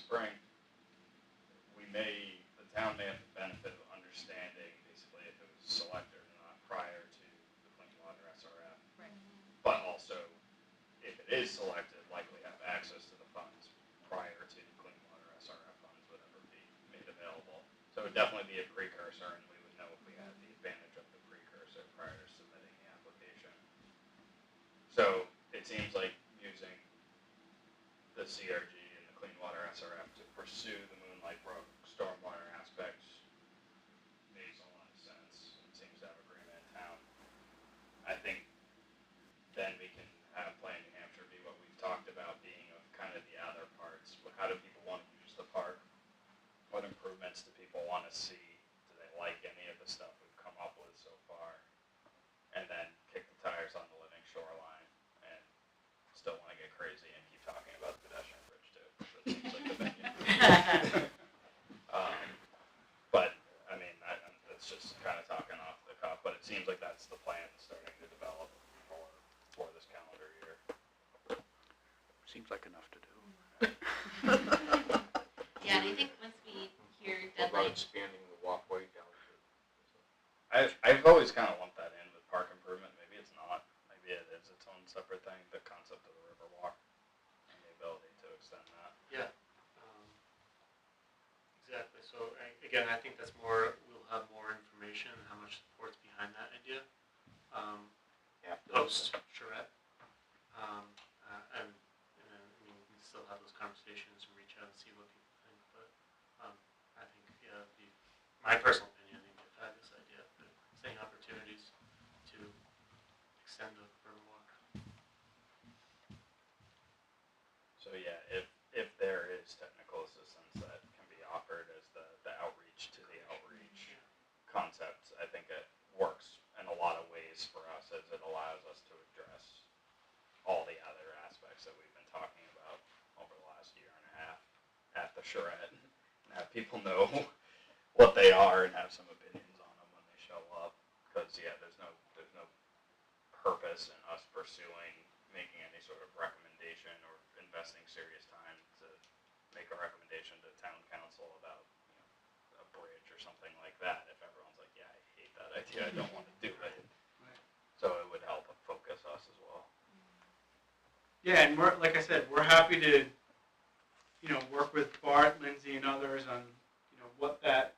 spring, the town may have the benefit of understanding basically if it was selected or not prior to the Clean Water SRF. Right. But also, if it is selected, likely have access to the funds prior to the Clean Water SRF funds would ever be made available. So it would definitely be a precursor, and we would know if we had the advantage of the precursor prior to submitting the application. So it seems like using the CRG and the Clean Water SRF to pursue the Moonlight Brook stormwater aspects makes a lot of sense. It seems to have agreement in town. I think then we can have Plan New Hampshire be what we've talked about being of kind of the other parts. How do people want to use the park? What improvements do people want to see? Do they like any of the stuff we've come up with so far? And then kick the tires on the living shoreline and still want to get crazy and keep talking about the pedestrian bridge too. That seems like the venue. But I mean, that's just kind of talking off the cuff. But it seems like that's the plan starting to develop for this calendar year. Seems like enough to do. Yeah, and I think once we hear What about deadlines, expanding the walkway down to? I've always kind of lumped that in with park improvement. Maybe it's not. Maybe it is its own separate thing. The concept of the river walk and the ability to extend that. Yeah, exactly. So again, I think that's more, we'll have more information and how much support's behind that idea. Post charrette. And then, I mean, we can still have those conversations and reach out and see what people think, but, I think, yeah, my personal opinion, I think it's a fabulous idea, but setting opportunities to extend the river walk. So yeah, if there is technical assistance that can be offered as the outreach to the outreach concept, I think it works in a lot of ways for us as it allows us to address all the other aspects that we've been talking about over the last year and a half at the charrette and have people know what they are and have some opinions on them when they show up. Because yeah, there's no purpose in us pursuing making any sort of recommendation or investing serious time to make a recommendation to town council about a bridge or something like that if everyone's like, yeah, I hate that idea, I don't want to do it. Right. So it would help focus us as well. Yeah, and we're, like I said, we're happy to, work with Bart, Lindsay, and others on, what that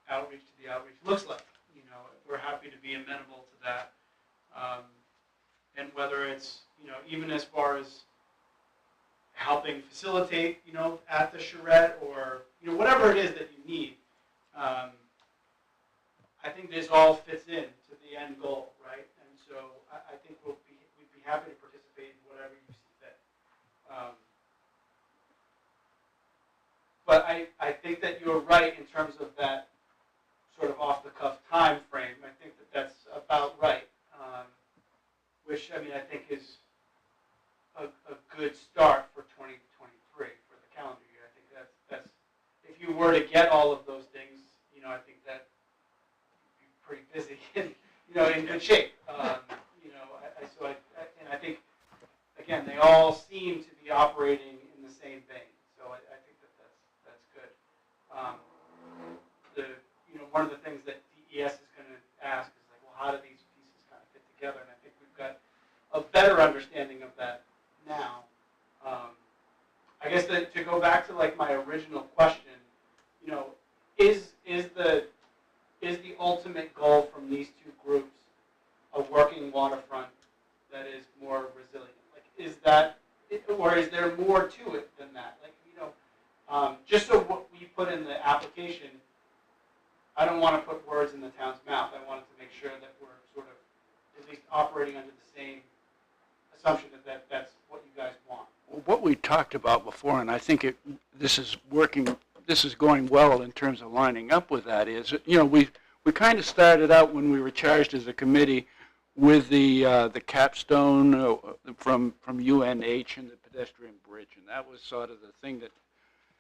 outreach to the outreach looks like. We're happy to be amenable to that. And whether it's, even as far as helping facilitate, at the charrette or, whatever it is that you need, I think this all fits in to the end goal, right? And so I think we'd be happy to participate in whatever you see fit. But I think that you're right in terms of that sort of off-the-cuff time frame. I think that that's about right, which, I think is a good start for 2023, for the calendar year. I think that's if you were to get all of those things, I think that you'd be pretty busy and, in good shape. And I think, again, they all seem to be operating in the same vein. So I think that's good. One of the things that DES is going to ask is like, well, how do these pieces kind of fit together? And I think we've got a better understanding of that now. I guess that to go back to like my original question, is the ultimate goal from these two groups a working waterfront that is more resilient? Like, is that, or is there more to it than that? Like, just so what we put in the application, I don't want to put words in the town's mouth. I wanted to make sure that we're sort of at least operating under the same assumption that that's what you guys want. What we talked about before, and I think this is going well in terms of lining up with that, is, we kind of started out when we were charged as a committee with the capstone from UNH and the pedestrian bridge, and that was sort of the thing that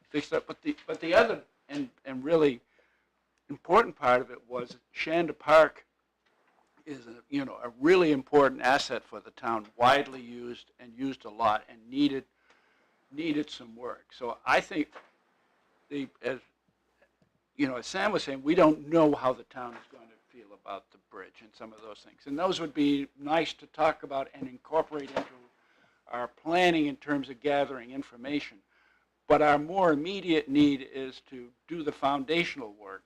fixed up. But the other and really important part of it was Shanda Park is a really important asset for the town, widely used and used a lot, and needed some work. So I think as as Sam was saying, we don't know how the town is going to feel about the bridge and some of those things. And those would be nice to talk about and incorporate into our planning in terms of gathering information. But our more immediate need is to do the foundational work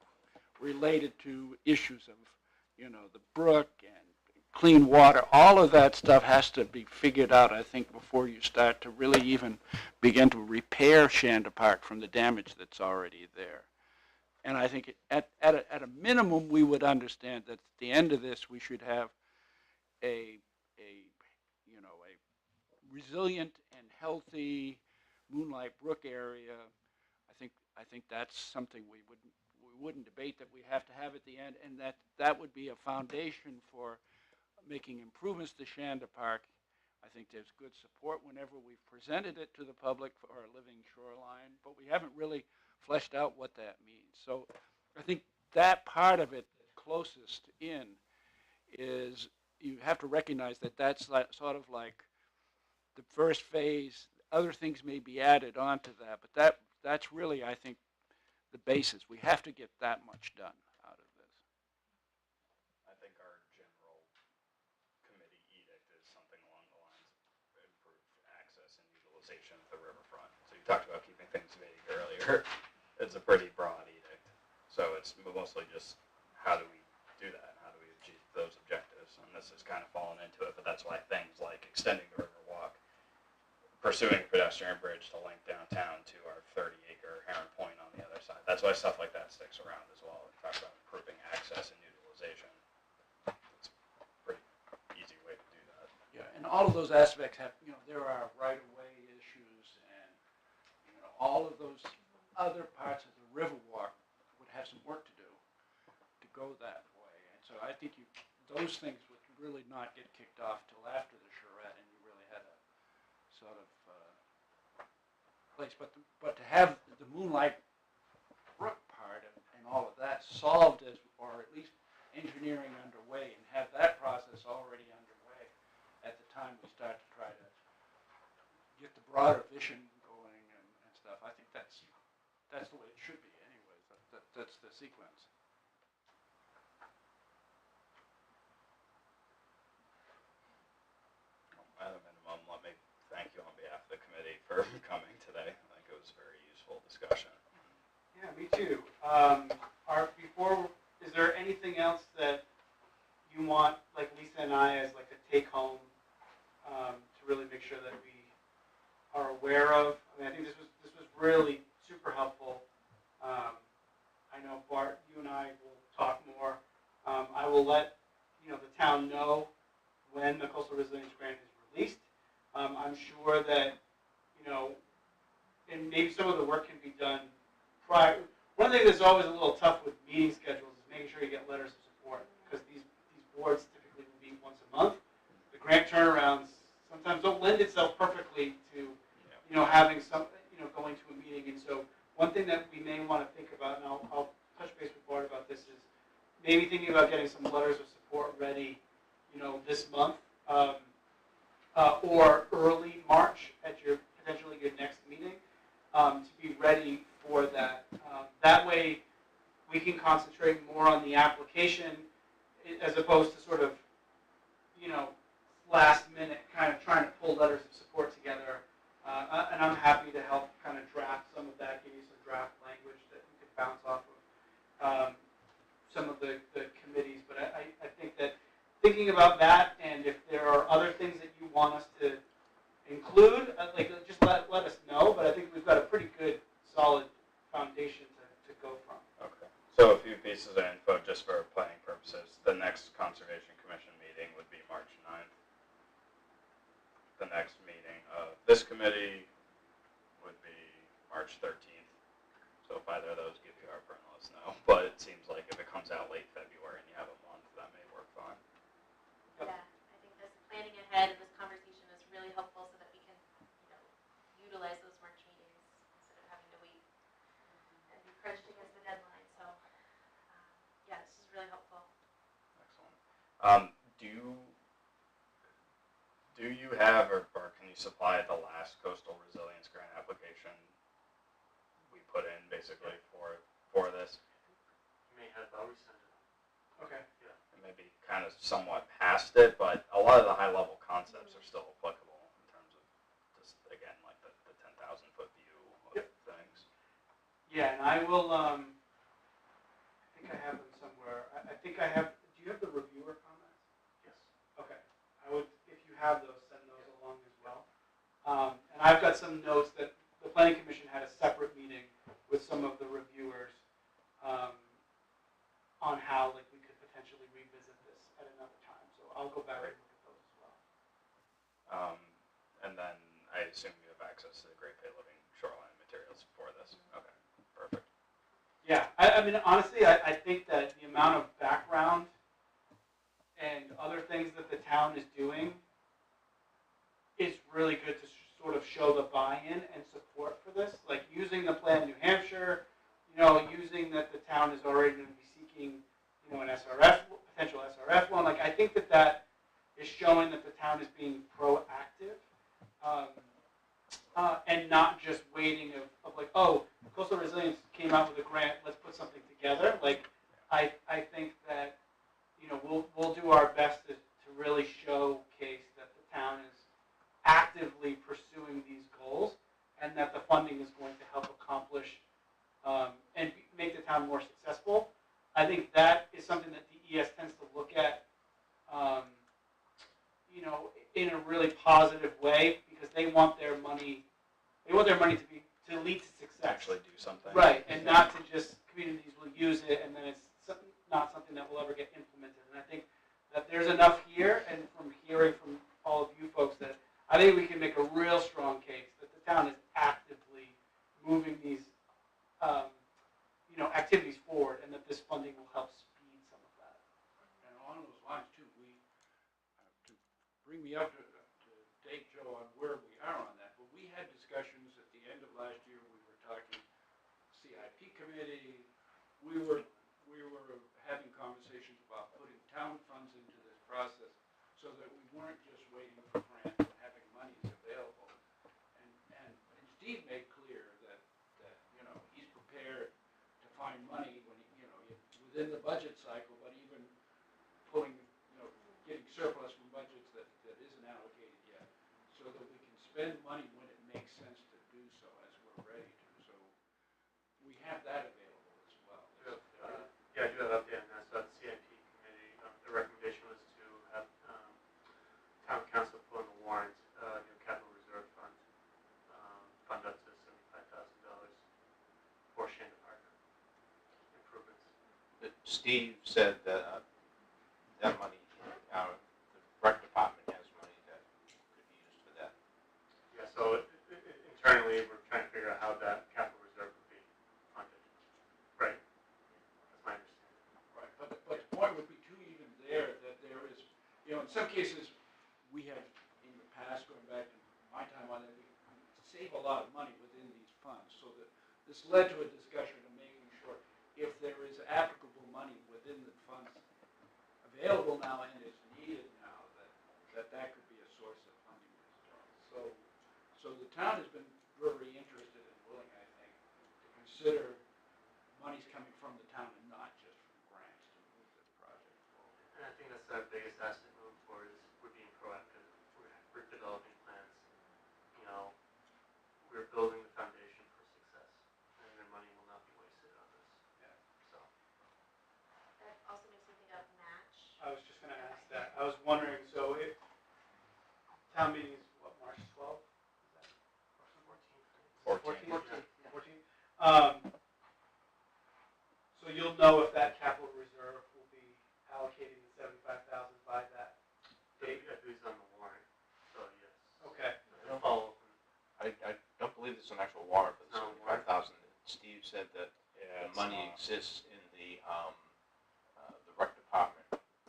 related to issues of, the brook and clean water. All of that stuff has to be figured out, I think, before you start to really even begin to repair Shanda Park from the damage that's already there. And I think at a minimum, we would understand that at the end of this, we should have a resilient and healthy Moonlight Brook area. I think that's something we wouldn't debate that we have to have at the end, and that would be a foundation for making improvements to Shanda Park. I think there's good support whenever we've presented it to the public for our living shoreline, but we haven't really fleshed out what that means. So I think that part of it closest in is you have to recognize that that's sort of like the first phase. Other things may be added onto that, but that's really, I think, the basis. We have to get that much done out of this. I think our general committee edict is something along the lines of improve access and utilization of the riverfront. So you talked about keeping things vague earlier. It's a pretty broad edict. So it's mostly just how do we do that? How do we achieve those objectives? And this has kind of fallen into it, but that's why things like extending the river walk, pursuing a pedestrian bridge to link downtown to our 30-acre Heron Point on the other side. That's why stuff like that sticks around as well. We talk about improving access and utilization. It's a pretty easy way to do that. Yeah, and all of those aspects have, there are right-of-way issues, and all of those other parts of the Riverwalk would have some work to do to go that way. And so I think those things would really not get kicked off till after the charrette, and you really had a sort of place. But to have the Moonlight Brook part and all of that solved or at least engineering underway, and have that process already underway at the time we start to try to get the broader vision going and stuff. I think that's the way it should be anyways. That's the sequence. At a minimum, let me thank you on behalf of the committee for coming today. I think it was a very useful discussion. Yeah, me too. Is there anything else that you want, like Lisa and I, as like a take home to really make sure that we are aware of? I mean, I think this was really super helpful. I know Bart, you and I will talk more. I will let the town know when the Coastal Resilience Grant is released. I'm sure that and maybe some of the work can be done prior. One thing that's always a little tough with meeting schedules is making sure you get letters of support, because these boards typically will meet once a month. The grant turnarounds sometimes don't lend itself perfectly to having some going to a meeting. And so one thing that we may want to think about, and I'll touch base with Bart about this, is maybe thinking about getting some letters of support ready this month or early March at potentially your next meeting, to be ready for that. That way we can concentrate more on the application as opposed to sort of, last minute kind of trying to pull letters of support together. And I'm happy to help kind of draft some of that, give you some draft language that we could bounce off of some of the committees. But I think that thinking about that, and if there are other things that you want us to include, just let us know. But I think we've got a pretty good, solid foundation to go from. Okay. So a few pieces of info just for planning purposes. The next Conservation Commission meeting would be March 9th. The next meeting of this committee would be March 13th. So if either of those give you heartburn, let us know. But it seems like if it comes out late February and you have a month, that may work fine. Yeah, I think this planning ahead and this conversation is really helpful so that we can, utilize those March meetings instead of having to wait and be crunched against the deadline. So, yeah, this is really helpful. Excellent. Do you have or can you supply the last coastal resilience grant application we put in based basically for this. You may have already sent it. Okay. And maybe kind of somewhat past it, but a lot of the high level concepts are still applicable in terms of just again like the 10,000 foot view of things. Yeah, and I will, I think I have them somewhere. I think I have, do you have the reviewer comments? Yes. Okay. I would, if you have those, send those along as well. And I've got some notes that the planning commission had a separate meeting with some of the reviewers on how like we could potentially revisit this at another time. So I'll go back and look at those as well. And then I assume you have access to the Great Bay Living shoreline materials for this. Okay, perfect. Yeah, I mean, honestly, I think that the amount of background and other things that the town is doing is really good to sort of show the buy-in and support for this. Like using the plan New Hampshire, using that the town is already going to be seeking, an SRF, potential SRF loan. Like I think that is showing that the town is being proactive and not just waiting of like, oh, coastal resilience came out with a grant, let's put something together. Like I think that we'll do our best to really showcase that the town is actively pursuing these goals and that the funding is going to help accomplish and make the town more successful. I think that is something that DES tends to look at, in a really positive way because they want their money to lead to success. Actually do something. Right, and not to just communities will use it and then it's not something that will ever get implemented. And I think that there's enough here and from hearing from all of you folks that I think we can make a real strong case that the town is actively moving these activities forward and that this funding will help speed some of that. And along those lines too, to bring me up to date, Joe, on where we are on that, but we had discussions at the end of last year, we were talking CIP committee, we were having conversations about putting town funds into this process so that we weren't just waiting for grants and having monies available. And Steve made clear that he's prepared to find money when within the budget cycle, but even pulling, getting surplus from budgets that isn't allocated yet, so that we can spend money when it makes sense to do so as we're ready to. So we have that available as well. Yeah, I do have update on that. So the CIP committee, the recommendation was to have town council put on the warrant, capital reserve fund, fund up to $75,000 for Shannon Park improvements. Steve said that that money, the rec department has money that could be used for that. Yeah, so internally, we're trying to figure out how that capital reserve would be funded. Right. That's my understanding. Right, but the point would be too even there that there is, in some cases, we have in the past, going back to my time on it, we save a lot of money within these funds, so that this led to a discussion of making sure if there is applicable money within the funds available now and is needed now, that could be a source of funding as well. So the town has been very interested and willing, I think, to consider monies coming from the town and not just from grants to move this project forward. And I think that's our biggest asset moving forward is we're being proactive. We're developing plans. We're building the foundation for success, and their money will not be wasted on this. Yeah. So. That also makes me think of match. I was just going to ask that. I was wondering, so if town meeting is what, March 12th? Is that 14. 14? So you'll know if that capital reserve will be allocating the $75,000 by that date? Who's on the warrant? So yes. Okay. I'll follow up. I don't believe it's an actual warrant for the No, 75,000. Steve said that Yeah, the money exists in the rec department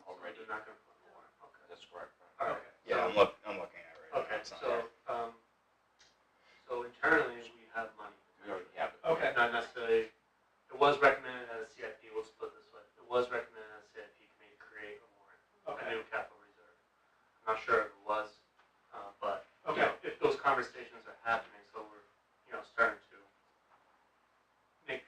already. They're not going to put on the warrant. Okay. That's correct. All right. Okay. Yeah, So- I'm looking at it right Okay, now. It's not so, there. so internally, we have money. We already have it. Okay. Not necessarily, it was recommended at a CIP, we'll split this way. It was recommended at a CIP committee to create a warrant, a Okay. new capital reserve. I'm not sure if it was, but, Okay. if those conversations are happening, so we're, starting to make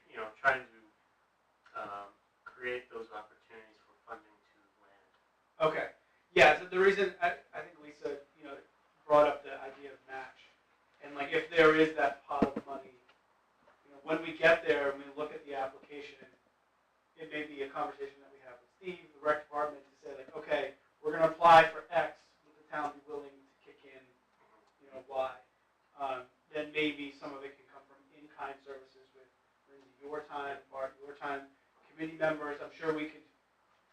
is that pot of money. When we get there and we look at the application, it may be a conversation that we have with Steve, the rec department, to say like, okay, we're going to apply for X. Would the town be willing to kick in, Y? Then maybe some of it can come from in-kind services with Lindsay, your time, Bart, your time, committee members. I'm sure we could,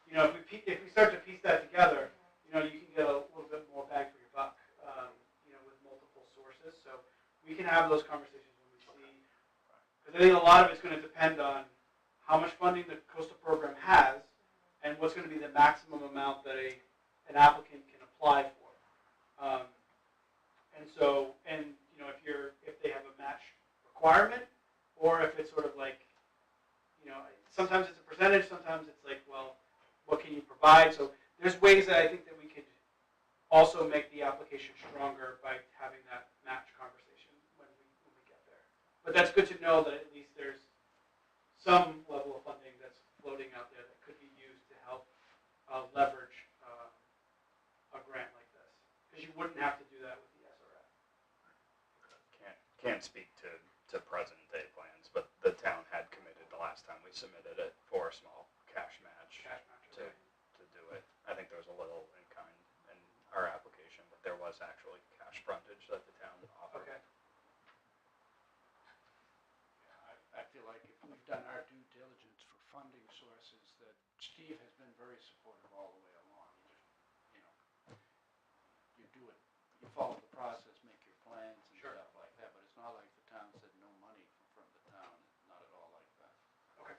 if we start to piece that together, you can get a little bit more bang for your buck, with multiple sources. So we can have those conversations when we see, because I think a lot of it's going to depend on how much funding the coastal program has and what's going to be the maximum amount that an applicant can apply for. If they have a match requirement, or if it's sort of like, sometimes it's a percentage, sometimes it's like, well, what can you provide? So there's ways that I think that we could also make the application stronger by having that match conversation when we get there. But that's good to know that at least there's some level of funding that's floating out there that could be used to help leverage a grant like this. Because you wouldn't have to do that with the SRF. Can't speak to present day plans, but the town had committed the last time we submitted it for a small cash match to do it. I think there was a little in kind in our application, but there was actually cash frontage that the town offered. Okay. I feel like if we've done our due diligence for funding sources, that Steve has been very supportive all the way along. You do it, you follow the process, make your plans and Sure. stuff like that, but it's not like the town said no money from the town, not at all like that. Okay.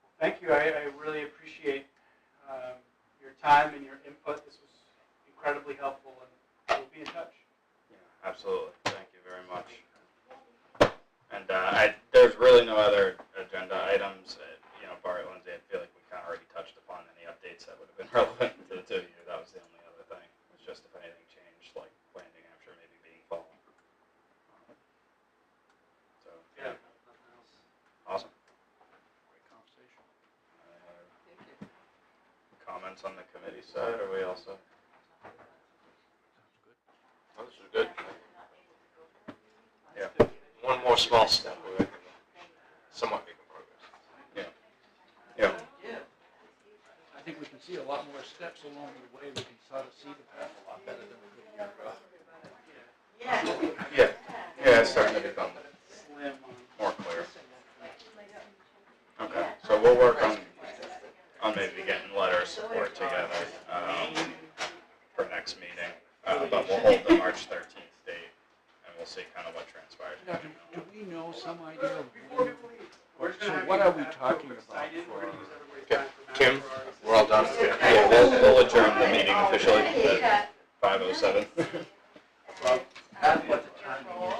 Well, thank you. I really appreciate your time and your input. This was incredibly helpful, and we'll be in touch. Yeah, absolutely. Thank you very much. And there's really no other agenda items. Bart, Lindsay, I feel like we kind of already touched upon any updates that would have been relevant to the two of you. That was the only other thing. It's just if anything changed, like Land New Hampshire maybe being fall. So, Yeah, nothing else. awesome. Great conversation. Comments on the committee side? Are we also? Sounds good. Oh, this is good. Yeah. One more small step, we're making somewhat making progress. Yeah. I think we can see a lot more steps along the way. We can sort of see the path a lot better than we could a year ago. Yeah, it's starting to become Slim more clear. Okay, so we'll work on maybe getting letter of support together for next meeting, but we'll hold the March 13th date, and we'll see kind of what transpires. Now, do we know some idea of so what are we talking about for? Okay, Tim, we're all done. Yeah, we'll adjourn the meeting officially at 5:07. What's the timing?